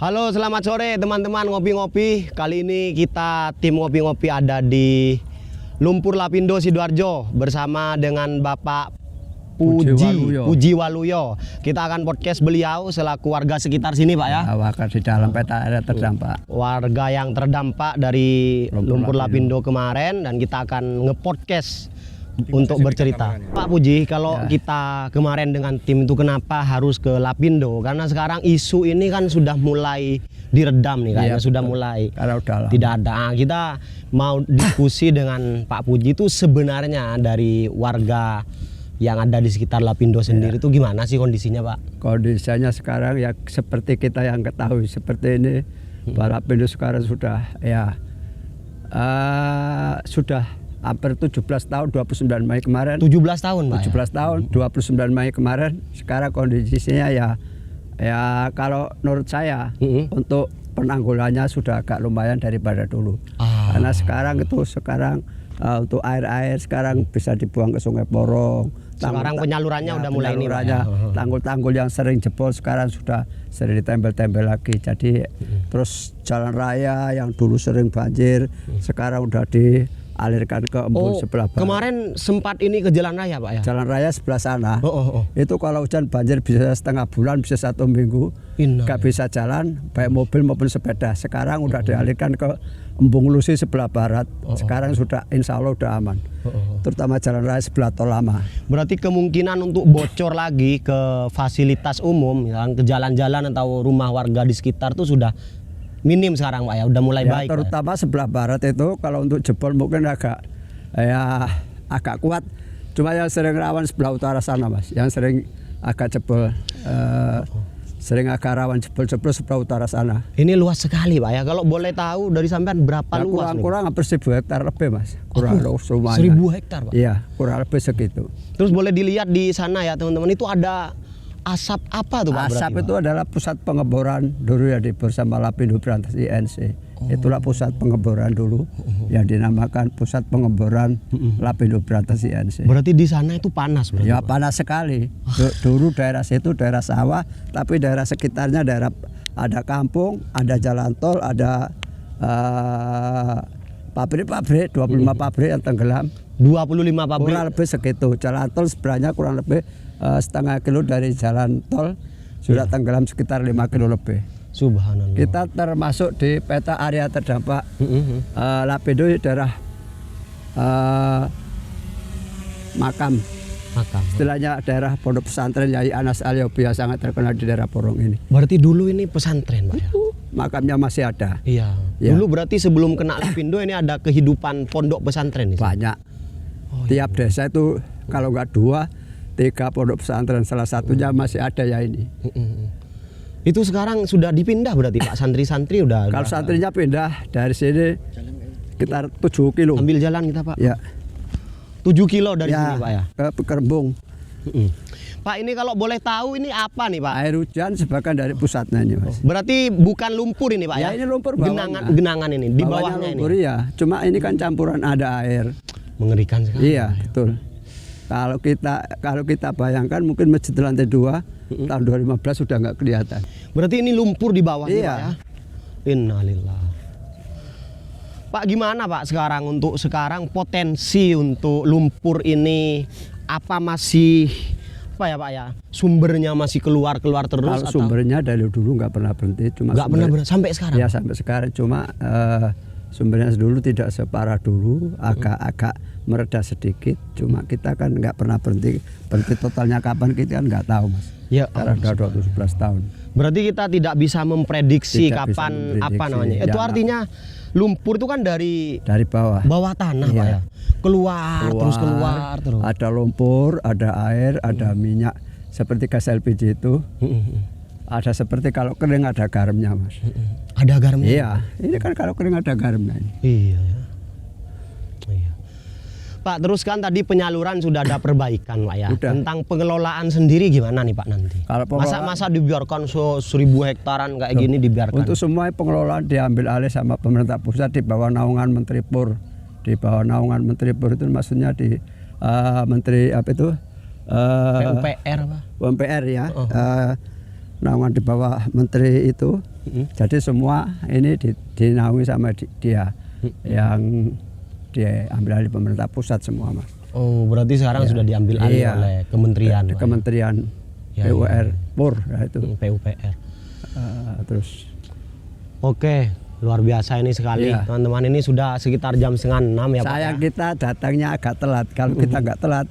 Halo, selamat sore teman-teman ngopi-ngopi. Kali ini kita tim ngopi-ngopi ada di Lumpur Lapindo Sidoarjo bersama dengan Bapak Puji Waluyo. Kita akan podcast beliau selaku warga sekitar sini, Pak ya. Warga di dalam peta area terdampak. Warga yang terdampak dari Lumpur Lapindo kemarin, dan kita akan nge-podcast untuk bercerita. Pak Puji, kalau kita kemarin dengan tim itu kenapa harus ke Lapindo? Karena sekarang isu ini kan sudah mulai diredam nih, kayaknya sudah mulai tidak ada. Nah, kita mau diskusi dengan Pak Puji itu sebenarnya dari warga yang ada di sekitar Lapindo sendiri itu gimana sih kondisinya, Pak? Kondisinya sekarang ya seperti kita yang ketahui seperti ini. Pak Lapindo sekarang sudah sudah hampir 17 tahun, 29 Mei kemarin. 17 tahun, Pak. 17 tahun, 29 Mei kemarin. Sekarang kondisinya ya kalau menurut saya untuk penanggulannya sudah agak lumayan daripada dulu. Karena sekarang untuk air sekarang bisa dibuang ke Sungai Porong. Sekarang penyalurannya udah mulai ini, Pak. Tanggul-tanggul yang sering jebol sekarang sudah sering ditempel-tempel lagi. Jadi terus jalan raya yang dulu sering banjir sekarang udah dialirkan ke embun sebelah barat. Kemarin sempat ini ke jalan raya, Pak ya? Jalan raya sebelah sana. Itu kalau hujan banjir bisa setengah bulan, bisa 1 minggu. Nggak bisa jalan, baik mobil maupun sepeda. Sekarang udah dialirkan ke Embung Lusi sebelah barat. Sekarang sudah insya Allah udah aman. Terutama jalan raya sebelah tol lama. Berarti kemungkinan untuk bocor lagi ke fasilitas umum, ke jalan-jalan atau rumah warga di sekitar itu sudah minim sekarang, Pak ya, udah mulai baik. Terutama sebelah barat itu kalau untuk jebol mungkin agak kuat. Cuma yang sering rawan sebelah utara sana, Mas. Yang sering agak jebol, sering agak rawan jebol-jebol sebelah utara sana. Ini luas sekali, Pak ya. Kalau boleh tahu dari sampean berapa luas? Kurang hampir 1000 hektar lebih, Mas. Kurang 1000 hektar, Pak. Iya, kurang lebih segitu. Terus boleh dilihat di sana ya, teman-teman, itu ada asap apa tuh, Pak? Asap itu adalah pusat pengeboran dulu ya bersama Lapindo Berantas INC. Itulah pusat pengeboran dulu yang dinamakan pusat pengeboran Lapindo Berantas INC. Berarti di sana itu panas, berarti? Ya, Pak? Panas sekali. Dulu daerah situ daerah sawah, tapi daerah sekitarnya ada kampung, ada jalan tol, ada pabrik-pabrik, 25 pabrik yang tenggelam. 25 pabrik? Kurang lebih segitu. Jalan tol sebenarnya kurang lebih setengah kilo dari jalan tol sudah tenggelam sekitar 5 kilo lebih. Subhanallah. Kita termasuk di peta area terdampak Lapindo daerah makam. Istilahnya daerah pondok pesantren Yai Anas Aliobi yang sangat terkenal di daerah Porong ini. Berarti dulu ini pesantren, Pak ya? Makamnya masih ada. Iya. Dulu berarti sebelum kena Lapindo ini ada kehidupan pondok pesantren. Banyak. Tiap desa itu kalau nggak 2-3 pondok pesantren, salah satunya masih ada ya ini. Itu sekarang sudah dipindah berarti, Pak? Santri-santri udah? Kalau santrinya pindah dari sini sekitar 7 kilo. Ambil jalan kita, Pak? Ya. 7 kilo dari sini, Pak ya? Ke Kerembung. Pak, ini kalau boleh tahu ini apa nih, Pak? Air hujan sebagian dari pusatnya ini, Mas. Berarti bukan lumpur ini, Pak ya? Ya, ini lumpur bawahnya. Genangan ini, di bawahnya lumpur, ini? Ya. Cuma ini kan campuran ada air. Mengerikan sekali. Iya, betul. Kalau kita bayangkan mungkin masjid lantai 2 tahun 2015 sudah nggak kelihatan. Berarti ini lumpur di bawah, iya. Pak ya? Innalillah. Pak, gimana Pak sekarang potensi untuk lumpur ini apa masih Pak ya? Sumbernya masih keluar terus? Kalau sumbernya dari dulu nggak pernah berhenti, cuma nggak pernah berhenti sampai sekarang. Ya sampai sekarang, cuma sumbernya dulu tidak separah dulu, agak mereda sedikit. Cuma kita kan nggak pernah berhenti totalnya kapan kita kan nggak tahu, Mas. Ya, karena sudah 11 tahun. Berarti kita tidak bisa memprediksi kapan apa namanya. Itu artinya lumpur itu kan dari bawah tanah, Pak ya. Keluar terus. Ada lumpur, ada air, ada minyak seperti gas LPG itu. Ada seperti kalau kering ada garamnya, Mas. Ada garamnya? Iya, ini kan kalau kering ada garamnya. Iya. Pak, terus kan tadi penyaluran sudah ada perbaikan, Pak ya. Tentang pengelolaan sendiri gimana nih, Pak, nanti? Masa dibiarkan 1000 hektaran kayak gini dibiarkan? Untuk semua pengelolaan diambil alih sama pemerintah pusat di bawah naungan Menteri Pur. Di bawah naungan Menteri Pur itu maksudnya di Menteri apa itu? PUPR, Pak. PUPR ya. naungan di bawah menteri itu. Jadi semua ini dinaungi sama dia yang diambil alih pemerintah pusat semua, Mas. Oh, berarti sekarang sudah diambil alih oleh kementerian. Kementerian PUR itu. PUPR. Terus. Oke, luar biasa ini sekali. Teman-teman, ini sudah sekitar jam 5:30 ya Pak. Sayang kita datangnya agak telat. Kalau kita nggak telat,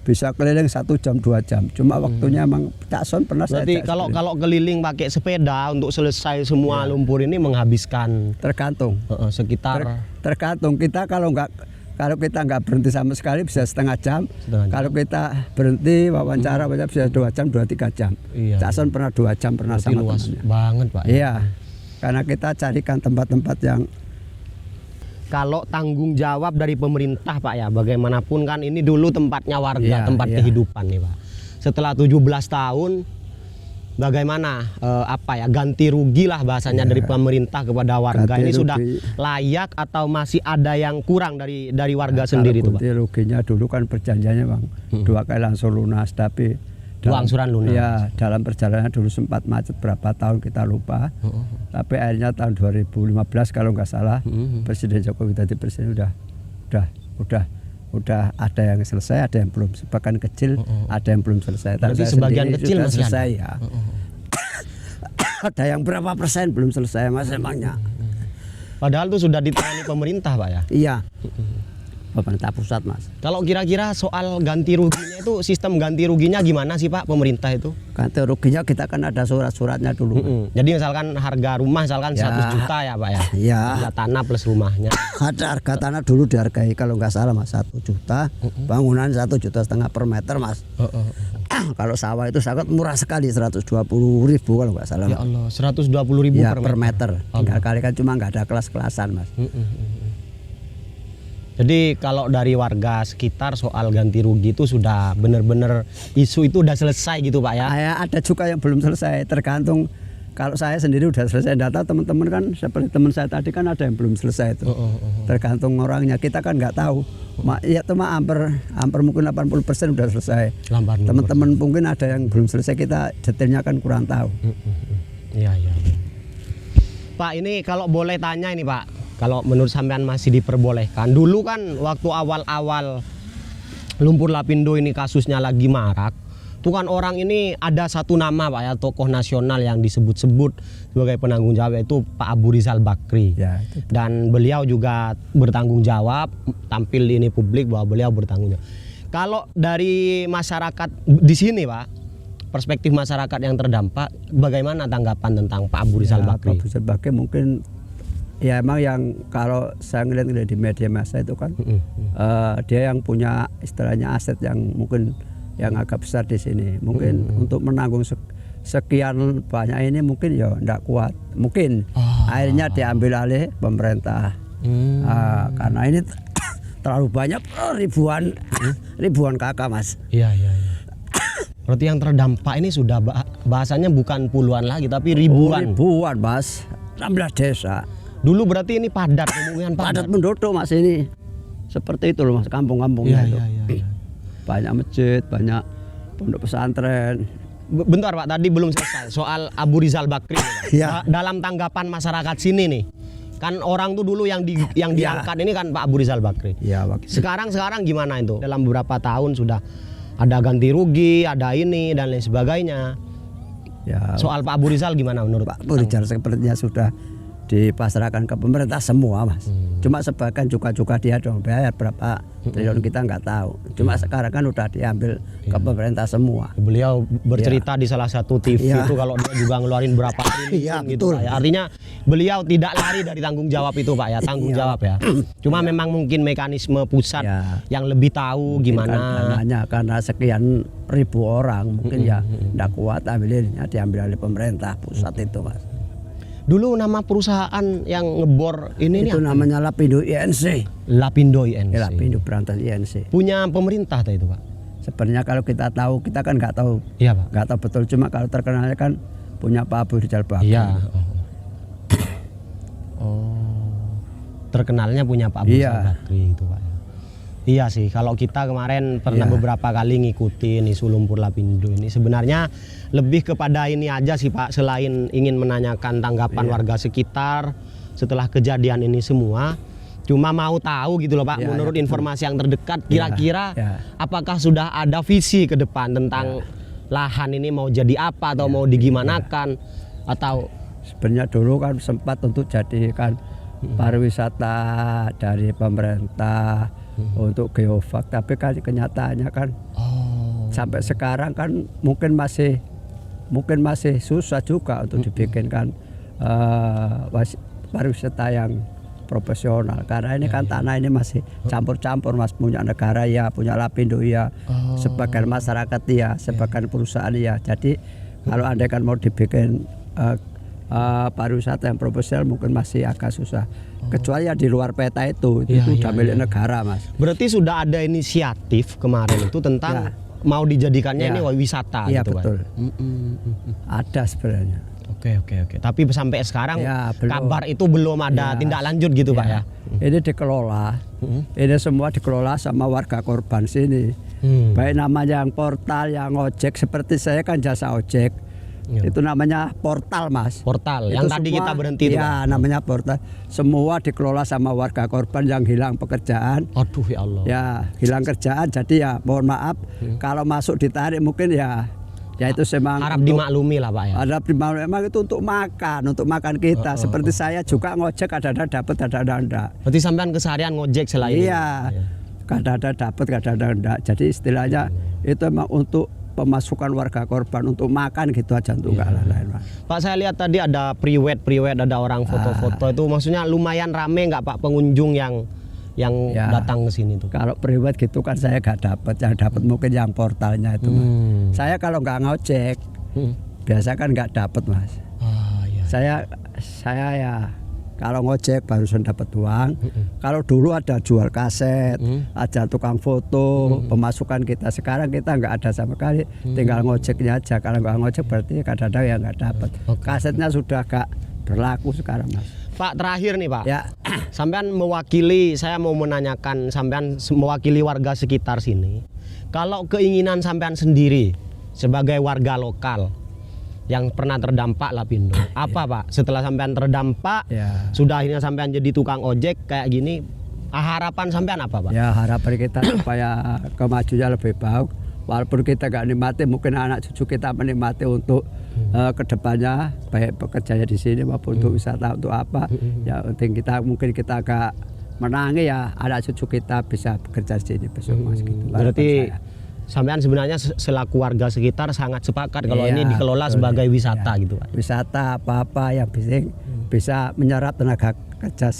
bisa keliling 1 jam 2 jam. Cuma waktunya emang Cak Son pernah. Berarti kalau keliling pakai sepeda untuk selesai semua lumpur ini menghabiskan tergantung sekitar tergantung kita kalau kita nggak berhenti sama sekali bisa setengah jam. Kalau kita berhenti wawancara bisa 2 jam 2-3 jam. Cak Son pernah 2 jam pernah berarti sama luas temannya. banget Pak. Iya. Karena kita carikan tempat-tempat yang kalau tanggung jawab dari pemerintah Pak ya, bagaimanapun kan ini dulu tempatnya warga, tempat kehidupan nih Pak. Setelah 17 tahun, bagaimana ganti rugi lah bahasanya dari pemerintah kepada warga. Ganti ini rugi. Sudah layak atau masih ada yang kurang dari warga sendiri itu Pak? Ganti ruginya dulu kan perjanjiannya Bang, 2 kali langsung lunas, tapi angsuran lunas. Ya, dalam perjalanan dulu sempat macet berapa tahun kita lupa. Tapi akhirnya tahun 2015 kalau nggak salah Presiden Jokowi tadi presiden udah ada yang selesai, ada yang belum. Sebagian kecil ada yang belum selesai. Tapi sebagian kecil masih selesai ya. Ada yang berapa persen belum selesai Mas emangnya. Padahal itu sudah ditangani pemerintah Pak ya. Iya. Pemerintah pusat Mas. Kalau kira-kira soal ganti ruginya itu sistem ganti ruginya gimana sih Pak pemerintah itu? Ganti ruginya kita kan ada surat-suratnya dulu. Jadi misalkan harga rumah misalkan 100 juta ya Pak ya? Iya. Harga tanah plus rumahnya. Ada harga tanah dulu dihargai kalau nggak salah Mas 1 juta, bangunan 1,5 juta per meter Mas. Kalau sawah itu sangat murah sekali 120.000 kalau nggak salah. Ya Allah 120.000 ya, per meter. Tinggal kali kan cuma nggak ada kelas-kelasan Mas. Jadi kalau dari warga sekitar soal ganti rugi itu sudah benar-benar isu itu udah selesai gitu Pak ya? Ada juga yang belum selesai, tergantung. Kalau saya sendiri udah selesai, data teman-teman kan seperti teman saya tadi kan ada yang belum selesai itu. Tergantung orangnya, kita kan nggak tahu. Ya itu mah hampir mungkin 80% udah selesai. Teman-teman mungkin ada yang belum selesai, kita detailnya kan kurang tahu. Iya. Pak, ini kalau boleh tanya ini Pak. Kalau menurut sampean masih diperbolehkan. Dulu kan waktu awal-awal lumpur Lapindo ini kasusnya lagi marak, tuh kan orang ini ada satu nama Pak ya, tokoh nasional yang disebut-sebut sebagai penanggung jawab, yaitu Pak Abu Rizal Bakri. Ya, dan beliau juga bertanggung jawab, tampil di ini publik bahwa beliau bertanggung jawab. Kalau dari masyarakat di sini Pak, perspektif masyarakat yang terdampak, bagaimana tanggapan tentang Pak Abu Rizal Bakri? Pak Abu Rizal Bakri mungkin ya emang yang kalau saya ngeliat di media massa itu kan dia yang punya istilahnya aset yang mungkin yang agak besar di sini. Mungkin untuk menanggung sekian banyak ini mungkin ya enggak kuat. Mungkin akhirnya diambil alih pemerintah. Karena ini terlalu banyak ribuan kakak Mas. Iya. Berarti yang terdampak ini sudah bahasanya bukan puluhan lagi tapi ribuan. Ribuan Mas, 16 desa. Dulu berarti ini padat, pemukiman padat penduduk Mas ini. Seperti itu loh Mas, kampung-kampungnya itu. Iya. Banyak masjid, banyak pondok pesantren. Bentar Pak, tadi belum selesai soal Abu Rizal Bakri. Ya. Dalam tanggapan masyarakat sini nih, kan orang tuh dulu yang diangkat ini kan Pak Abu Rizal Bakri. Ya, sekarang gimana itu? Dalam beberapa tahun sudah ada ganti rugi, ada ini dan lain sebagainya. Ya. Soal Pak Abu Rizal gimana menurut Pak Abu Rizal? Sepertinya sudah dipasrahkan ke pemerintah semua Mas. Cuma sebagian juga dia dong bayar berapa triliun kita nggak tahu. Cuma sekarang kan udah diambil ke pemerintah semua. Beliau bercerita di salah satu TV itu kalau dia juga ngeluarin berapa triliun gitu Pak ya. Artinya beliau tidak lari dari tanggung jawab itu Pak ya, tanggung jawab ya. Cuma memang mungkin mekanisme pusat yang lebih tahu gimana. Karena sekian ribu orang mungkin ya nggak kuat diambil oleh pemerintah pusat itu Mas. Dulu nama perusahaan yang ngebor ini itu namanya Lapindo INC. Lapindo INC. Lapindo Berantas INC. Punya pemerintah itu Pak. Sebenarnya kalau kita tahu, kita kan nggak tahu. Iya Pak. Nggak tahu betul, cuma kalau terkenalnya kan punya Pak Abu Rizal Bakri. Iya. Terkenalnya punya Pak Abu Rizal Bakri itu Pak. Iya sih, kalau kita kemarin pernah Iya. beberapa kali ngikutin isu lumpur lapindo ini, sebenarnya lebih kepada ini aja sih Pak, selain ingin menanyakan tanggapan Iya. warga sekitar setelah kejadian ini semua, cuma mau tahu gitu loh Pak, Iya, menurut iya, betul. informasi yang terdekat, kira-kira Iya. apakah sudah ada visi ke depan tentang lahan ini mau jadi apa atau mau digimanakan atau Sebenarnya dulu kan sempat untuk jadikan pariwisata dari pemerintah untuk geofag, tapi kan kenyataannya kan sampai sekarang kan mungkin masih susah juga untuk dibikinkan pariwisata yang profesional, karena ini kan tanah ini masih campur-campur Mas, punya negara ya, punya Lapindo ya, sebagian masyarakat ya, sebagian perusahaan ya. Jadi kalau andai kan mau dibikin pariwisata yang profesional mungkin masih agak susah. Kecuali ya di luar peta itu udah milik negara Mas. berarti sudah ada inisiatif kemarin itu tentang mau dijadikannya Ya. ini wisata Iya gitu betul. Pak. Ada sebenarnya. Oke. Tapi sampai sekarang Ya, belum. kabar itu belum ada Ya. tindak lanjut gitu Pak ya. Ini dikelola. Ini semua dikelola sama warga korban sini. Baik namanya yang portal, yang ojek, seperti saya kan jasa ojek. Ya. Itu namanya portal Mas. Portal Itu yang tadi kita berhenti itu ya, Pak. namanya portal. Semua dikelola sama warga korban yang hilang pekerjaan. Aduh ya Allah. Ya, hilang kerjaan, jadi ya mohon maaf kalau masuk ditarik mungkin ya itu memang Harap dimaklumi lah Pak ya. ada memang itu untuk makan kita. Seperti saya juga ngojek kadang-kadang dapat, kadang-kadang enggak. Berarti sampean keseharian ngojek selain Iya, kadang-kadang dapat, kadang-kadang enggak. Jadi istilahnya itu memang untuk pemasukan warga korban untuk makan gitu aja, untuk enggak lain-lain. Pak, saya lihat tadi ada priwet ada orang foto-foto itu, maksudnya lumayan rame nggak Pak pengunjung yang Ya. datang ke sini tuh? Kalau private gitu kan saya nggak dapat, yang dapat mungkin yang portalnya itu Mas. Saya kalau nggak ngojek biasa kan nggak dapat Mas. Iya. Saya ya kalau ngojek barusan dapat uang. Kalau dulu ada jual kaset, ada tukang foto, pemasukan kita. Sekarang kita nggak ada sama sekali, tinggal ngojeknya aja. Kalau nggak ngojek berarti kadang-kadang ya nggak dapat. Kasetnya sudah nggak berlaku sekarang Mas. Pak, terakhir nih Pak, Ya, sampean mewakili, saya mau menanyakan sampean mewakili warga sekitar sini. Kalau keinginan sampean sendiri sebagai warga lokal yang pernah terdampak Lapindo, apa Pak? Setelah sampean terdampak, Ya. sudah akhirnya sampean jadi tukang ojek kayak gini, harapan sampean apa Pak? ya harapan kita supaya kemajuan lebih baik. Walaupun kita nggak nikmati, mungkin anak cucu kita menikmati untuk kedepannya, baik bekerjanya di sini maupun untuk wisata, untuk apa. Ya penting mungkin kita agak menangi ya, anak cucu kita bisa bekerja di sini besok Mas. Gitu. Berarti Harapan saya. sampean sebenarnya selaku warga sekitar sangat sepakat kalau Iya, ini dikelola betul. sebagai wisata Iya. gitu Pak. Wisata apa-apa yang bisa menyerap tenaga kerja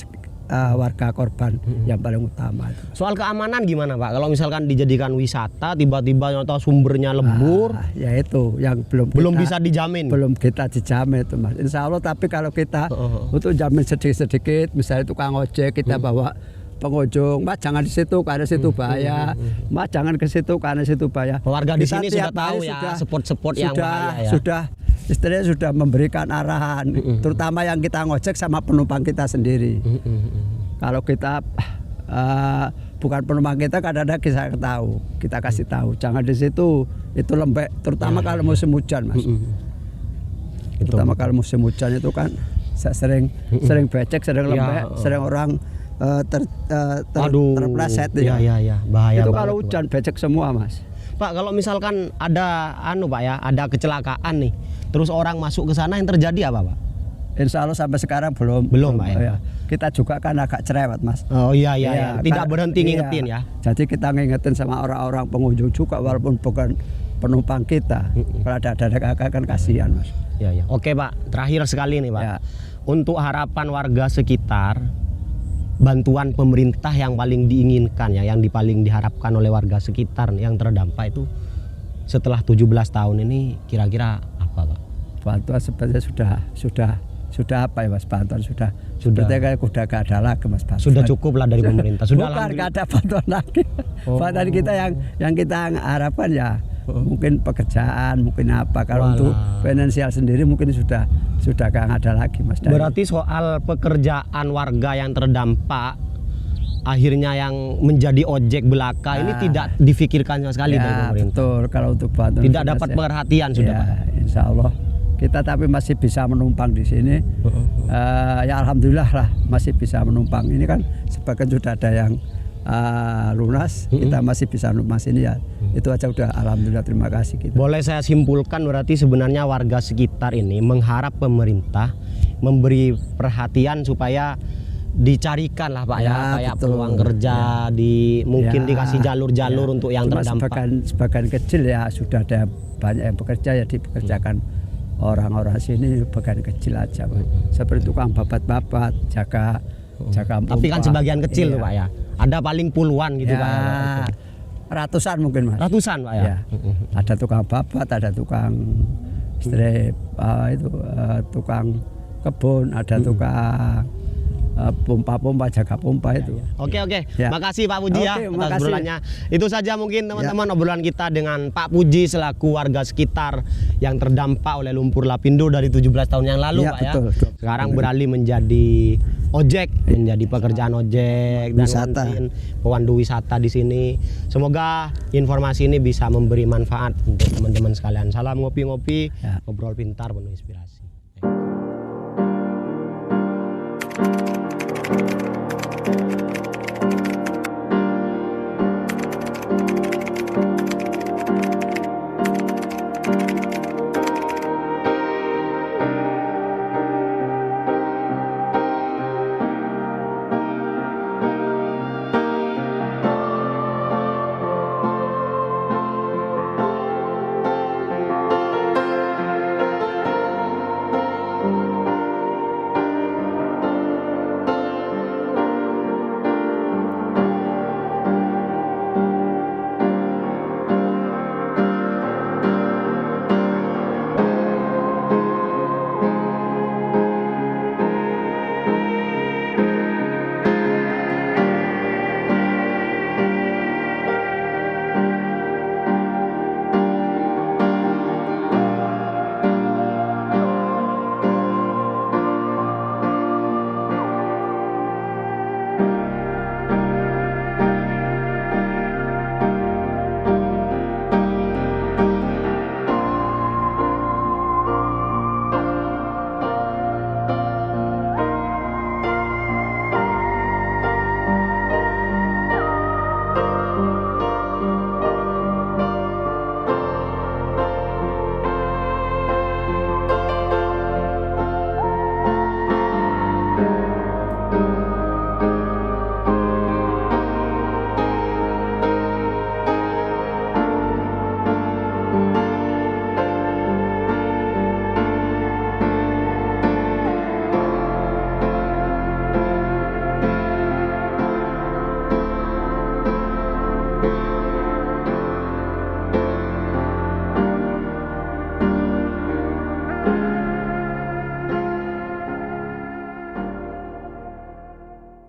warga korban yang paling utama itu. Soal keamanan gimana Pak? Kalau misalkan dijadikan wisata tiba-tiba atau sumbernya lembur, Ya itu yang belum bisa dijamin. belum kita dijamin itu Mas. Insya Allah, tapi kalau kita untuk jamin sedikit-sedikit, misalnya tukang ojek kita bawa pengunjung, Mas jangan di situ karena situ bahaya, Mas jangan ke situ karena situ bahaya. Warga di Kita sini sudah tiap tahu hari ya spot-spot yang bahaya ya. Sudah istilahnya sudah memberikan arahan, terutama yang kita ngojek sama penumpang kita sendiri. Kalau kita bukan penumpang kita, kadang-kadang kita kasih tahu, jangan di situ, itu lembek, terutama kalau musim hujan Mas. Terutama kalau musim hujan itu kan sering becek, sering lembek, sering orang terpleset ya. Iya, bahaya Itu banget, kalau Pak. hujan becek semua Mas. Pak, kalau misalkan ada Pak ya, ada kecelakaan nih, terus orang masuk ke sana yang terjadi apa Pak? Insya Allah sampai sekarang belum Pak ya. Kita juga kan agak cerewet Mas. Oh iya, tidak berhenti iya. ngingetin ya. Jadi kita ngingetin sama orang-orang pengunjung juga, walaupun bukan penumpang kita. Kalau ada kakak kan kasihan Mas. Iya. Oke Pak, terakhir sekali nih Pak. Ya. Untuk harapan warga sekitar, bantuan pemerintah yang paling diinginkan ya, yang paling diharapkan oleh warga sekitar yang terdampak itu setelah 17 tahun ini kira-kira apa Pak? Bantuan sebenarnya sudah apa ya Mas, bantuan sudah kayak udah gak ada lagi Mas bantuan. Sudah cukup lah dari pemerintah. Sudah Bukan gak ada bantuan lagi. Bantuan kita yang kita harapkan ya mungkin pekerjaan, mungkin apa. Kalau untuk finansial sendiri mungkin sudah gak ada lagi Mas. Berarti soal pekerjaan warga yang terdampak akhirnya yang menjadi ojek belaka ini tidak difikirkan sama sekali dari pemerintah. Betul, kalau untuk bantuan tidak dapat perhatian sudah Pak. Insya Allah kita tapi masih bisa menumpang di sini. Ya alhamdulillah lah masih bisa menumpang. Ini kan sebagian sudah ada yang lunas, kita masih bisa numpang sini ya. Itu aja udah alhamdulillah, terima kasih kita. Boleh saya simpulkan berarti sebenarnya warga sekitar ini mengharap pemerintah memberi perhatian supaya dicarikan lah Pak ya kayak betul. peluang kerja mungkin dikasih jalur-jalur untuk yang Cuma terdampak. sebagian kecil ya sudah ada banyak yang bekerja ya dipekerjakan orang-orang sini, bagian kecil aja Pak. Seperti tukang babat-babat, jaga Tapi kan sebagian kecil tuh Pak ya. Ada paling puluhan gitu Pak ya. Ratusan mungkin Mas. Ratusan Pak ya. Ada tukang babat, ada tukang strip, tukang kebun, ada tukang pompa-pompa, jaga pompa itu. Oke. Makasih Pak Puji ya atas obrolannya. Itu saja mungkin teman-teman obrolan kita dengan Pak Puji selaku warga sekitar yang terdampak oleh lumpur lapindo dari 17 tahun yang lalu Pak ya. Sekarang beralih menjadi ojek, menjadi pekerjaan ojek dan pemandu wisata di sini. Semoga informasi ini bisa memberi manfaat untuk teman-teman sekalian. Salam ngopi-ngopi, ngobrol pintar penuh inspirasi.